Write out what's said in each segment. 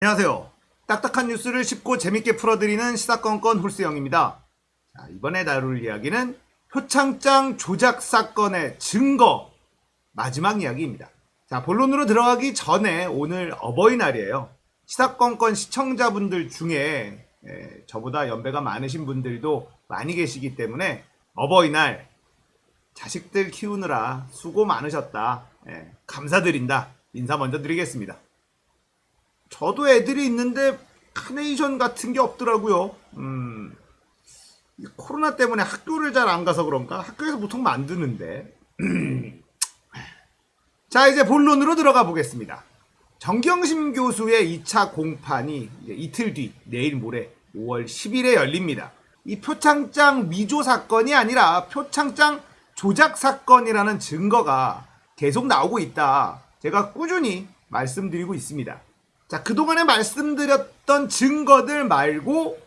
안녕하세요. 딱딱한 뉴스를 쉽고 재밌게 풀어드리는 시사건건 홀스영입니다. 자, 이번에 다룰 이야기는 표창장 조작 사건의 증거 마지막 이야기입니다. 자, 본론으로 들어가기 전에 오늘 어버이날이에요. 시사건건 시청자분들 중에 저보다 연배가 많으신 분들도 많이 계시기 때문에 어버이날 자식들 키우느라 수고 많으셨다. 감사드린다. 인사 먼저 드리겠습니다. 저도 애들이 있는데 카네이션 같은 게 없더라고요. 코로나 때문에 학교를 잘 안 가서 그런가? 학교에서 보통 만드는데. 자, 이제 본론으로 들어가 보겠습니다. 정경심 교수의 2차 공판이 이틀 뒤 내일 모레 5월 10일에 열립니다. 이 표창장 위조 사건이 아니라 표창장 조작 사건이라는 증거가 계속 나오고 있다. 제가 꾸준히 말씀드리고 있습니다. 자, 그동안에 말씀드렸던 증거들 말고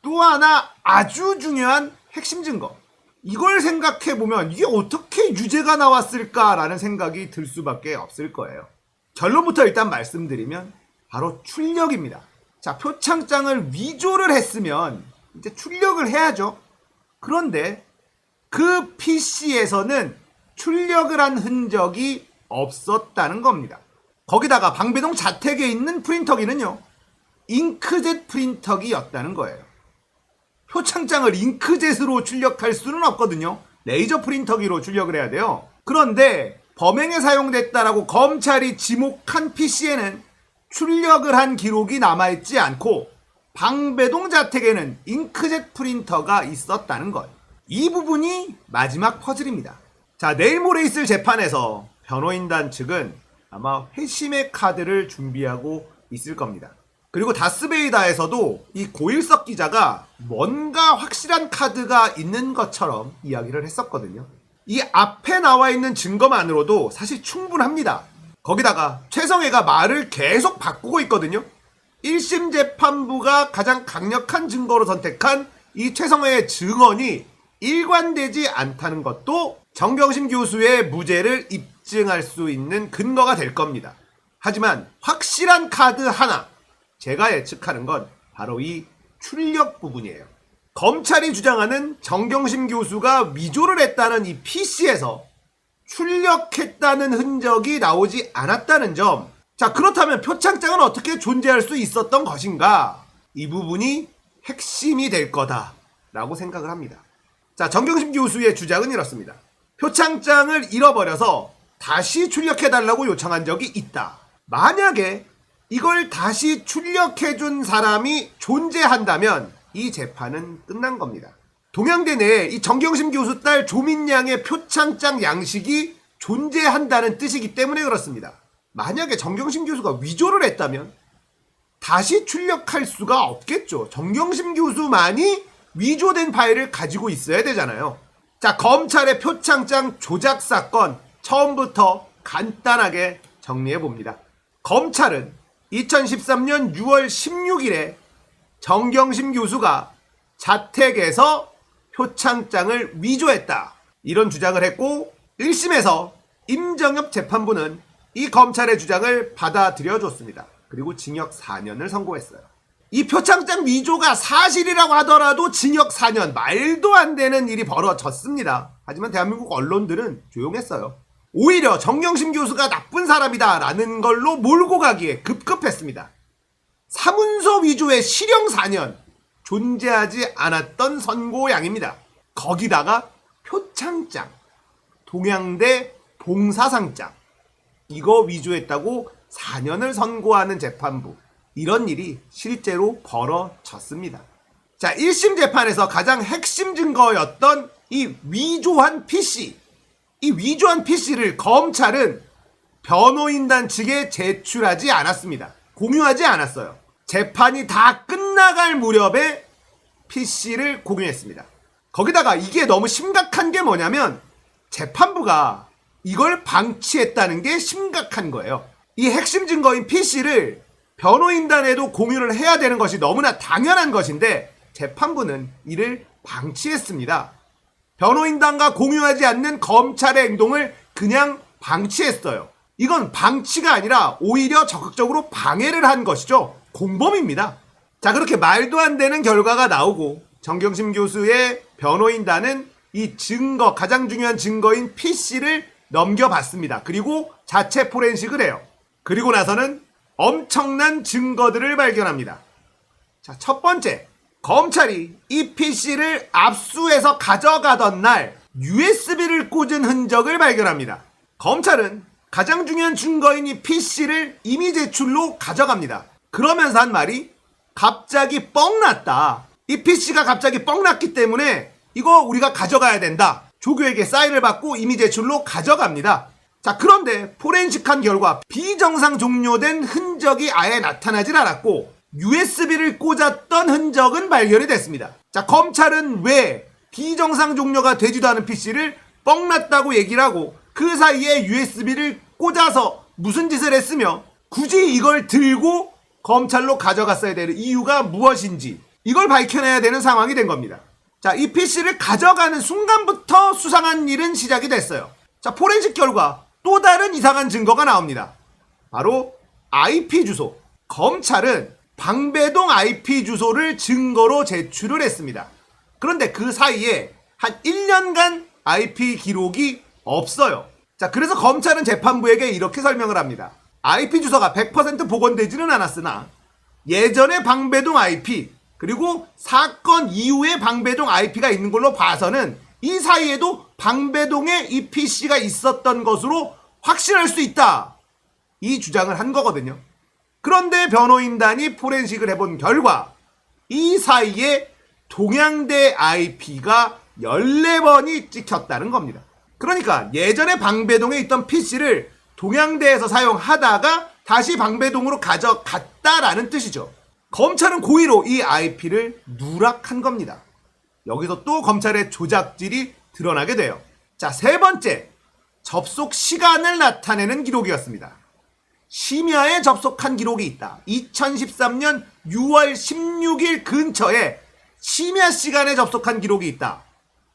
또 하나 아주 중요한 핵심 증거. 이걸 생각해보면 이게 어떻게 유죄가 나왔을까라는 생각이 들 수밖에 없을 거예요. 결론부터 일단 말씀드리면 바로 출력입니다. 자, 표창장을 위조를 했으면 이제 출력을 해야죠. 그런데 그 PC에서는 출력을 한 흔적이 없었다는 겁니다. 거기다가 방배동 자택에 있는 프린터기는요, 잉크젯 프린터기였다는 거예요. 표창장을 잉크젯으로 출력할 수는 없거든요. 레이저 프린터기로 출력을 해야 돼요. 그런데 범행에 사용됐다라고 검찰이 지목한 PC에는 출력을 한 기록이 남아있지 않고 방배동 자택에는 잉크젯 프린터가 있었다는 것. 이 부분이 마지막 퍼즐입니다. 자, 내일 모레 있을 재판에서 변호인단 측은 아마 회심의 카드를 준비하고 있을 겁니다. 그리고 다스베이다에서도 이 고일석 기자가 뭔가 확실한 카드가 있는 것처럼 이야기를 했었거든요. 이 앞에 나와 있는 증거만으로도 사실 충분합니다. 거기다가 최성해가 말을 계속 바꾸고 있거든요. 1심 재판부가 가장 강력한 증거로 선택한 이 최성해의 증언이 일관되지 않다는 것도 정경심 교수의 무죄를 입증할 수 있는 근거가 될 겁니다. 하지만 확실한 카드 하나, 제가 예측하는 건 바로 이 출력 부분이에요. 검찰이 주장하는 정경심 교수가 위조를 했다는 이 PC에서 출력했다는 흔적이 나오지 않았다는 점. 자, 그렇다면 표창장은 어떻게 존재할 수 있었던 것인가? 이 부분이 핵심이 될 거다라고 생각을 합니다. 자, 정경심 교수의 주장은 이렇습니다. 표창장을 잃어버려서 다시 출력해달라고 요청한 적이 있다. 만약에 이걸 다시 출력해준 사람이 존재한다면 이 재판은 끝난 겁니다. 동양대 내에 이 정경심 교수 딸 조민양의 표창장 양식이 존재한다는 뜻이기 때문에 그렇습니다. 만약에 정경심 교수가 위조를 했다면 다시 출력할 수가 없겠죠. 정경심 교수만이 위조된 파일을 가지고 있어야 되잖아요. 자, 검찰의 표창장 조작 사건 처음부터 간단하게 정리해 봅니다. 검찰은 2013년 6월 16일에 정경심 교수가 자택에서 표창장을 위조했다, 이런 주장을 했고 1심에서 임정엽 재판부는 이 검찰의 주장을 받아들여줬습니다. 그리고 징역 4년을 선고했어요. 이 표창장 위조가 사실이라고 하더라도 징역 4년, 말도 안 되는 일이 벌어졌습니다. 하지만 대한민국 언론들은 조용했어요. 오히려 정경심 교수가 나쁜 사람이다 라는 걸로 몰고 가기에 급급했습니다. 사문서 위조의 실형 4년, 존재하지 않았던 선고양입니다. 거기다가 표창장, 동양대 봉사상장, 이거 위조했다고 4년을 선고하는 재판부. 이런 일이 실제로 벌어졌습니다. 자, 1심 재판에서 가장 핵심 증거였던 이 위조한 PC. 이 위조한 PC를 검찰은 변호인단 측에 제출하지 않았습니다. 공유하지 않았어요. 재판이 다 끝나갈 무렵에 PC를 공유했습니다. 거기다가 이게 너무 심각한 게 뭐냐면 재판부가 이걸 방치했다는 게 심각한 거예요. 이 핵심 증거인 PC를 변호인단에도 공유를 해야 되는 것이 너무나 당연한 것인데 재판부는 이를 방치했습니다. 변호인단과 공유하지 않는 검찰의 행동을 그냥 방치했어요. 이건 방치가 아니라 오히려 적극적으로 방해를 한 것이죠. 공범입니다. 자, 그렇게 말도 안 되는 결과가 나오고 정경심 교수의 변호인단은 이 증거, 가장 중요한 증거인 PC를 넘겨봤습니다. 그리고 자체 포렌식을 해요. 그리고 나서는 엄청난 증거들을 발견합니다. 자, 첫 번째, 검찰이 이 PC를 압수해서 가져가던 날 USB를 꽂은 흔적을 발견합니다. 검찰은 가장 중요한 증거인 이 PC를 임의 제출로 가져갑니다. 그러면서 한 말이 갑자기 뻥났다. 이 PC가 갑자기 뻥났기 때문에 이거 우리가 가져가야 된다. 조교에게 사인을 받고 임의 제출로 가져갑니다. 자, 그런데 포렌식한 결과 비정상 종료된 흔적이 아예 나타나질 않았고 USB를 꽂았던 흔적은 발견이 됐습니다. 자, 검찰은 왜 비정상 종료가 되지도 않은 PC를 뻥났다고 얘기를 하고 그 사이에 USB를 꽂아서 무슨 짓을 했으며 굳이 이걸 들고 검찰로 가져갔어야 되는 이유가 무엇인지 이걸 밝혀내야 되는 상황이 된 겁니다. 자, 이 PC를 가져가는 순간부터 수상한 일은 시작이 됐어요. 자, 포렌식 결과 또 다른 이상한 증거가 나옵니다. 바로 IP 주소. 검찰은 방배동 IP 주소를 증거로 제출을 했습니다. 그런데 그 사이에 한 1년간 IP 기록이 없어요. 자, 그래서 검찰은 재판부에게 이렇게 설명을 합니다. IP 주소가 100% 복원되지는 않았으나 예전에 방배동 IP 그리고 사건 이후에 방배동 IP가 있는 걸로 봐서는 이 사이에도 방배동에 이 PC가 있었던 것으로 확신할 수 있다. 이 주장을 한 거거든요. 그런데 변호인단이 포렌식을 해본 결과 이 사이에 동양대 IP가 14번이 찍혔다는 겁니다. 그러니까 예전에 방배동에 있던 PC를 동양대에서 사용하다가 다시 방배동으로 가져갔다라는 뜻이죠. 검찰은 고의로 이 IP를 누락한 겁니다. 여기서 또 검찰의 조작질이 드러나게 돼요. 자, 세 번째, 접속 시간을 나타내는 기록이었습니다. 심야에 접속한 기록이 있다. 2013년 6월 16일 근처에 심야 시간에 접속한 기록이 있다.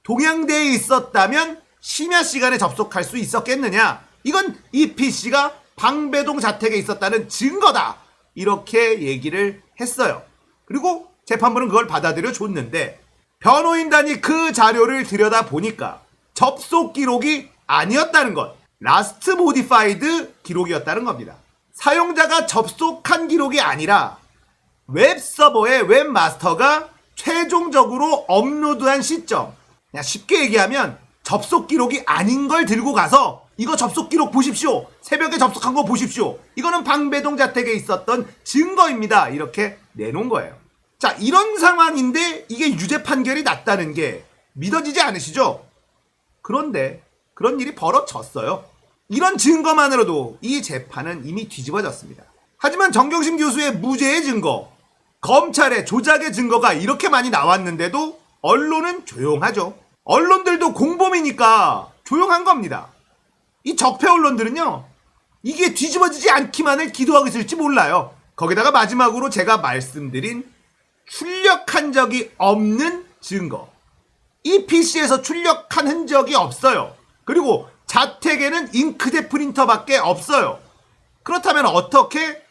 동양대에 있었다면 심야 시간에 접속할 수 있었겠느냐? 이건 이 PC가 방배동 자택에 있었다는 증거다. 이렇게 얘기를 했어요. 그리고 재판부는 그걸 받아들여 줬는데 변호인단이 그 자료를 들여다보니까 접속 기록이 아니었다는 것, 라스트 모디파이드 기록이었다는 겁니다. 사용자가 접속한 기록이 아니라 웹서버의 웹마스터가 최종적으로 업로드한 시점, 그냥 쉽게 얘기하면 접속 기록이 아닌 걸 들고 가서 이거 접속 기록 보십시오. 새벽에 접속한 거 보십시오. 이거는 방배동 자택에 있었던 증거입니다. 이렇게 내놓은 거예요. 자, 이런 상황인데 이게 유죄 판결이 났다는 게 믿어지지 않으시죠? 그런데 그런 일이 벌어졌어요. 이런 증거만으로도 이 재판은 이미 뒤집어졌습니다. 하지만 정경심 교수의 무죄의 증거, 검찰의 조작의 증거가 이렇게 많이 나왔는데도 언론은 조용하죠. 언론들도 공범이니까 조용한 겁니다. 이 적폐 언론들은요, 이게 뒤집어지지 않기만을 기도하고 있을지 몰라요. 거기다가 마지막으로 제가 말씀드린 출력한 적이 없는 증거. 이 PC에서 출력한 흔적이 없어요. 그리고 자택에는 잉크젯 프린터밖에 없어요. 그렇다면 어떻게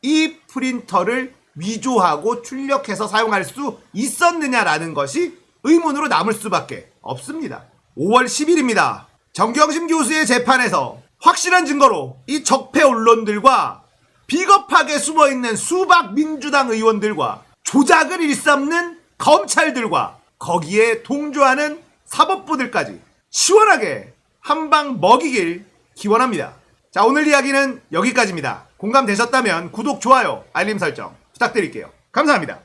이 프린터를 위조하고 출력해서 사용할 수 있었느냐라는 것이 의문으로 남을 수밖에 없습니다. 5월 10일입니다. 정경심 교수의 재판에서 확실한 증거로 이 적폐 언론들과 비겁하게 숨어있는 수박 민주당 의원들과 조작을 일삼는 검찰들과 거기에 동조하는 사법부들까지 시원하게 한 방 먹이길 기원합니다. 자, 오늘 이야기는 여기까지입니다. 공감되셨다면 구독, 좋아요, 알림 설정 부탁드릴게요. 감사합니다.